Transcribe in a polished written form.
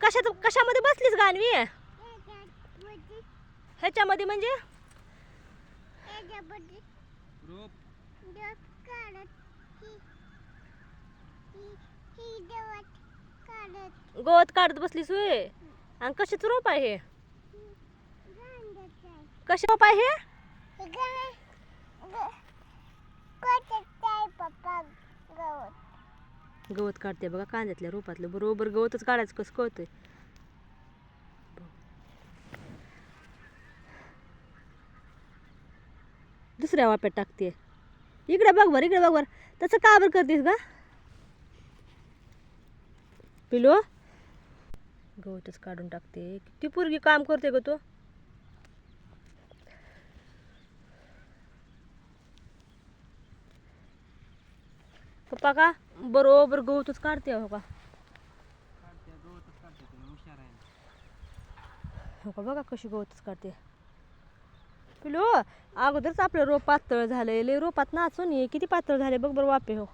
कशामध्ये बसलीस गाणवी? ह्याच्यामध्ये म्हणजे गवत काढत बसलीस होय? आणि कशाचं रोप आहे हे? कशा रोप आहे हे? गवत काढते बघा कांद्यातल्या रोपातलं. बरोबर गवतच काढायचं कसं कळतंय. दुसऱ्या वाप्यात टाकते. इकडे बघ बर, इकडे बघ बर. तसं का बरं करतेस का पिलो? गवतच काढून टाकते. किती पोरगी काम करते ग तो. पप्पा का बरोबर गवतच काढते हो का. हो का बघा कशी गवतच काढते. पिलो अगोदरच आपलं रोप पातळ झालंय. लय रोपात नाचून ये किती पातळ झाले बघ बरं वापे हो.